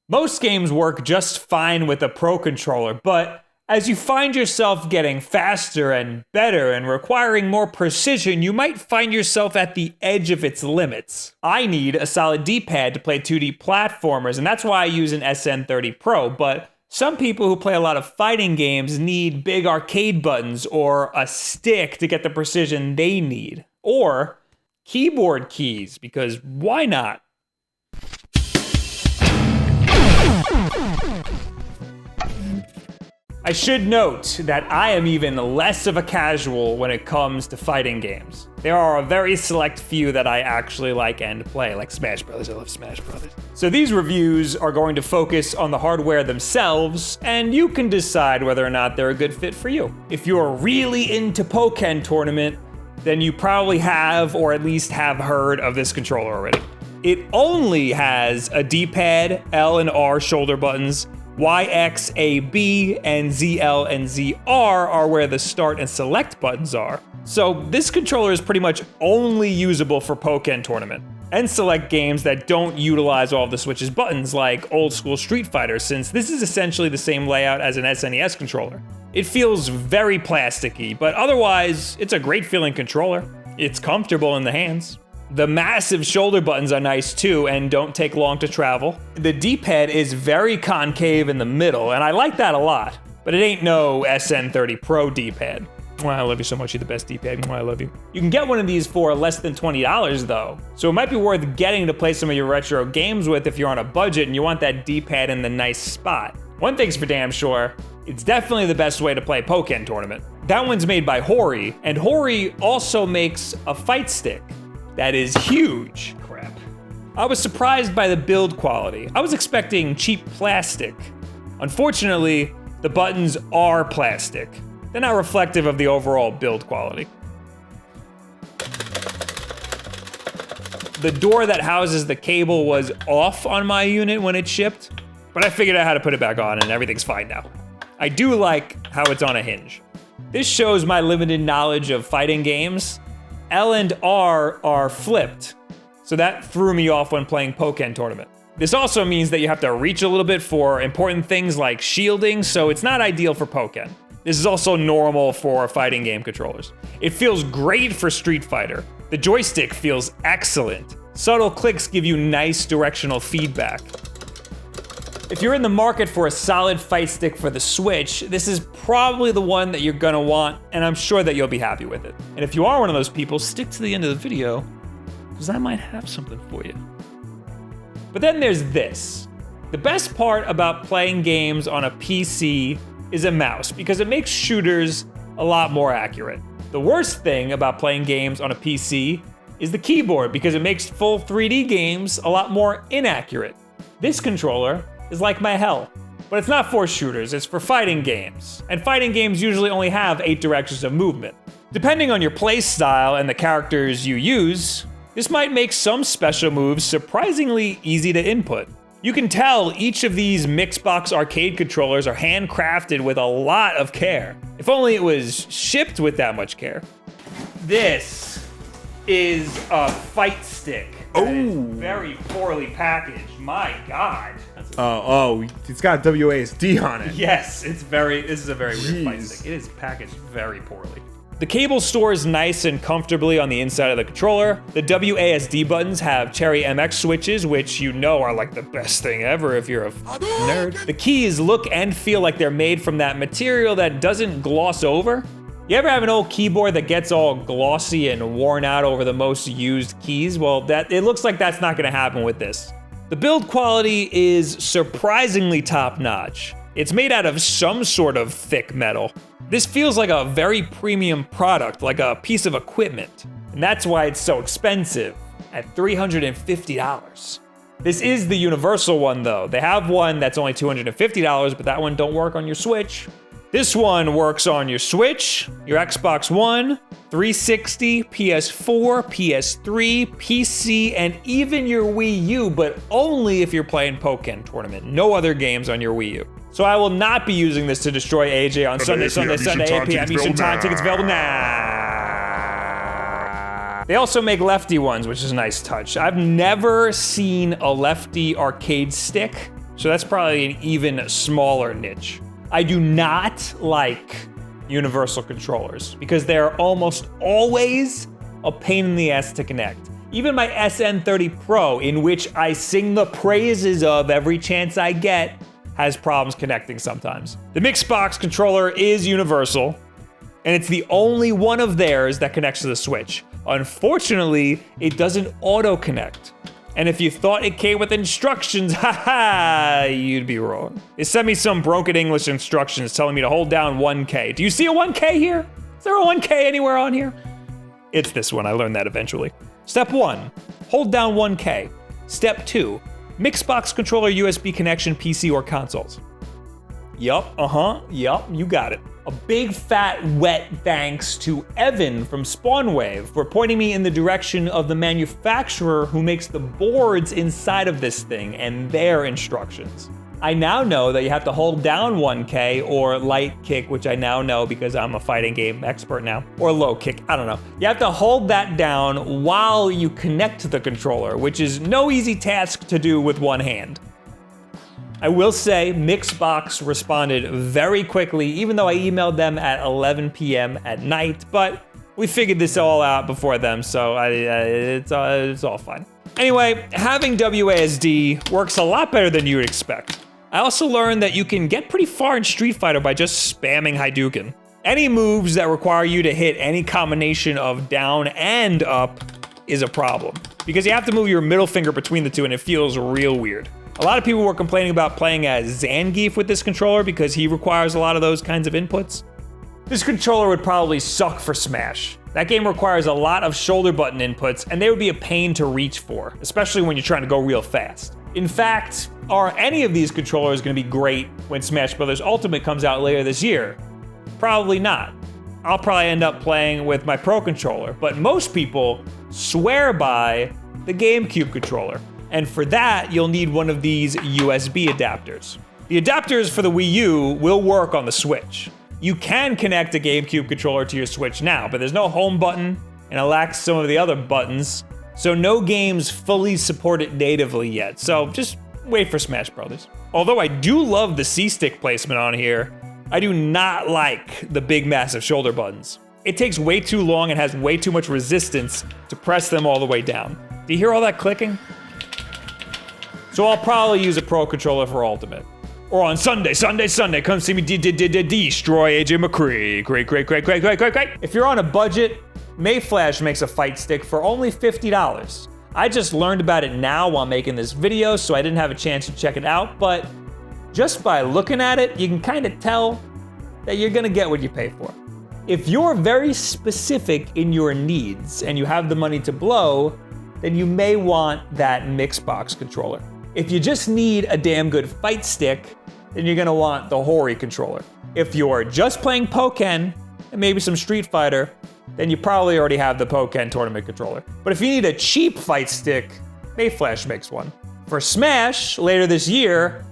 Most games work just fine with a Pro Controller, but as you find yourself getting faster and better and requiring more precision, you might find yourself at the edge of its limits. I need a solid D-pad to play 2D platformers, and that's why I use an SN30 Pro, but some people who play a lot of fighting games need big arcade buttons or a stick to get the precision they need. Or keyboard keys, because why not? I should note that I am even less of a casual when it comes to fighting games. There are a very select few that I actually like and play, like Smash Brothers. I love Smash Brothers. So these reviews are going to focus on the hardware themselves, and you can decide whether or not they're a good fit for you. If you're really into Pokken Tournament, then you probably have, or at least have heard of this controller already. It only has a D-pad, L and R shoulder buttons. Y, X, A, B, and Z, L, and Z, R are where the start and select buttons are. So this controller is pretty much only usable for Pokken Tournament, and select games that don't utilize all of the Switch's buttons like old school Street Fighter, since this is essentially the same layout as an SNES controller. It feels very plasticky, but otherwise, it's a great feeling controller. It's comfortable in the hands. The massive shoulder buttons are nice too and don't take long to travel. The D-pad is very concave in the middle, and I like that a lot, but it ain't no SN30 Pro D-pad. I love you so much, you're the best D-pad. I love you. You can get one of these for less than $20 though, so it might be worth getting to play some of your retro games with if you're on a budget and you want that D-pad in the nice spot. One thing's for damn sure, it's definitely the best way to play Pokken Tournament. That one's made by Hori, and Hori also makes a fight stick that is huge. Crap. I was surprised by the build quality. I was expecting cheap plastic. Unfortunately, the buttons are plastic. They're not reflective of the overall build quality. The door that houses the cable was off on my unit when it shipped, but I figured out how to put it back on and everything's fine now. I do like how it's on a hinge. This shows my limited knowledge of fighting games. L and R are flipped, so that threw me off when playing Pokken Tournament. This also means that you have to reach a little bit for important things like shielding, so it's not ideal for Pokken. This is also normal for fighting game controllers. It feels great for Street Fighter. The joystick feels excellent. Subtle clicks give you nice directional feedback. If you're in the market for a solid fight stick for the Switch, this is probably the one that you're gonna want, and I'm sure that you'll be happy with it. And if you are one of those people, stick to the end of the video, because I might have something for you. But then there's this. The best part about playing games on a PC is a mouse, because it makes shooters a lot more accurate. The worst thing about playing games on a PC is the keyboard, because it makes full 3D games a lot more inaccurate. This controller is like my hell. But it's not for shooters, it's for fighting games. And fighting games usually only have 8 directions of movement. Depending on your play style and the characters you use, this might make some special moves surprisingly easy to input. You can tell each of these Mixbox arcade controllers are handcrafted with a lot of care. If only it was shipped with that much care. This is a fight stick. Oh, very poorly packaged. My God. It's got WASD on it. Yes, this is a very weird fight stick. It is packaged very poorly. The cable stores nice and comfortably on the inside of the controller. The WASD buttons have Cherry MX switches, which you know are like the best thing ever if you're a nerd. The keys look and feel like they're made from that material that doesn't gloss over. You ever have an old keyboard that gets all glossy and worn out over the most used keys? Well, it looks like that's not gonna happen with this. The build quality is surprisingly top-notch. It's made out of some sort of thick metal. This feels like a very premium product, like a piece of equipment. And that's why it's so expensive, at $350. This is the universal one though. They have one that's only $250, but that one don't work on your Switch. This one works on your Switch, your Xbox One, 360, PS4, PS3, PC, and even your Wii U, but only if you're playing Pokken Tournament. No other games on your Wii U. So I will not be using this to destroy AJ on Sunday, 8 p.m. Eastern Time. Tickets available now. They also make lefty ones, which is a nice touch. I've never seen a lefty arcade stick, So that's probably an even smaller niche. I do not like universal controllers because they're almost always a pain in the ass to connect. Even my SN30 Pro, in which I sing the praises of every chance I get, has problems connecting sometimes. The Mixbox controller is universal, and it's the only one of theirs that connects to the Switch. Unfortunately, it doesn't auto-connect. And if you thought it came with instructions, haha, you'd be wrong. It sent me some broken English instructions telling me to hold down 1K. Do you see a 1K here? Is there a 1K anywhere on here? It's this one, I learned that eventually. Step 1, hold down 1K. Step 2, Mixbox controller USB connection PC or consoles. Yup, yup, you got it. A big fat wet thanks to Evan from Spawnwave for pointing me in the direction of the manufacturer who makes the boards inside of this thing and their instructions. I now know that you have to hold down 1K or light kick, which I now know because I'm a fighting game expert now, or low kick, I don't know. You have to hold that down while you connect to the controller, which is no easy task to do with one hand. I will say Mixbox responded very quickly, even though I emailed them at 11 p.m. at night, but we figured this all out before them, so it's all fine. Anyway, having WASD works a lot better than you would expect. I also learned that you can get pretty far in Street Fighter by just spamming Hadouken. Any moves that require you to hit any combination of down and up is a problem, because you have to move your middle finger between the two and it feels real weird. A lot of people were complaining about playing as Zangief with this controller because he requires a lot of those kinds of inputs. This controller would probably suck for Smash. That game requires a lot of shoulder button inputs and they would be a pain to reach for, especially when you're trying to go real fast. In fact, are any of these controllers gonna be great when Smash Bros. Ultimate comes out later this year? Probably not. I'll probably end up playing with my Pro controller, but most people swear by the GameCube controller. And for that, you'll need one of these USB adapters. The adapters for the Wii U will work on the Switch. You can connect a GameCube controller to your Switch now, but there's no home button, and it lacks some of the other buttons, so no games fully support it natively yet, so just wait for Smash Brothers. Although I do love the C-stick placement on here, I do not like the big massive shoulder buttons. It takes way too long and has way too much resistance to press them all the way down. Do you hear all that clicking? So I'll probably use a Pro controller for Ultimate. Or on Sunday, come see me destroy AJ McCree. Great. If you're on a budget, Mayflash makes a fight stick for only $50. I just learned about it now while making this video, so I didn't have a chance to check it out, but just by looking at it, you can kind of tell that you're gonna get what you pay for. If you're very specific in your needs and you have the money to blow, then you may want that Mixbox controller. If you just need a damn good fight stick, then you're gonna want the Hori controller. If you're just playing Pokken and maybe some Street Fighter, then you probably already have the Pokken tournament controller. But if you need a cheap fight stick, Mayflash makes one. For Smash, later this year,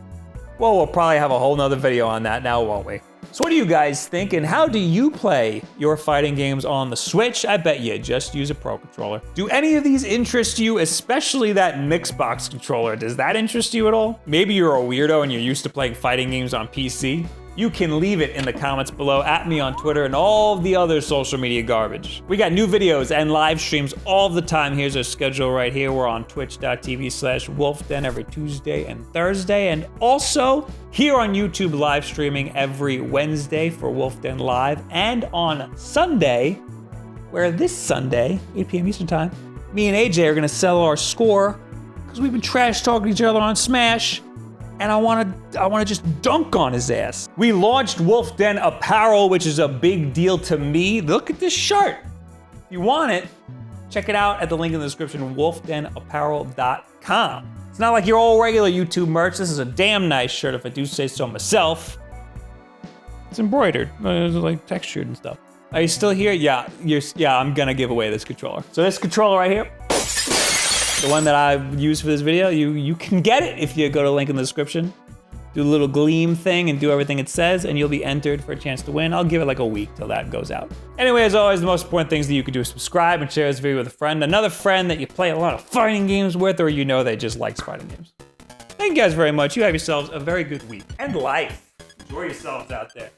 well, we'll probably have a whole nother video on that now, won't we? So what do you guys think, and how do you play your fighting games on the Switch? I bet you just use a Pro controller. Do any of these interest you, especially that Mixbox controller? Does that interest you at all? Maybe you're a weirdo and you're used to playing fighting games on PC. You can leave it in the comments below, at me on Twitter, and all the other social media garbage. We got new videos and live streams all the time. Here's our schedule right here. We're on twitch.tv/WulffDen every Tuesday and Thursday, and also here on YouTube live streaming every Wednesday for WulffDen Live, and on Sunday, where this Sunday, 8 p.m. Eastern Time, me and AJ are gonna sell our score because we've been trash talking each other on Smash. And I wanna just dunk on his ass. We launched WulffDen apparel, which is a big deal to me. Look at this shirt. If you want it, check it out at the link in the description, wolfdenapparel.com. It's not like your old regular YouTube merch. This is a damn nice shirt, if I do say so myself. It's embroidered, it's like textured and stuff. Are you still here? Yeah, I'm gonna give away this controller. So this controller right here, the one that I used for this video, you can get it if you go to the link in the description. Do a little gleam thing and do everything it says, and you'll be entered for a chance to win. I'll give it like a week till that goes out. Anyway, as always, the most important things that you can do is subscribe and share this video with a friend, another friend that you play a lot of fighting games with, or you know they just likes fighting games. Thank you. Thank you guys very much. You have yourselves a very good week and life. Enjoy yourselves out there.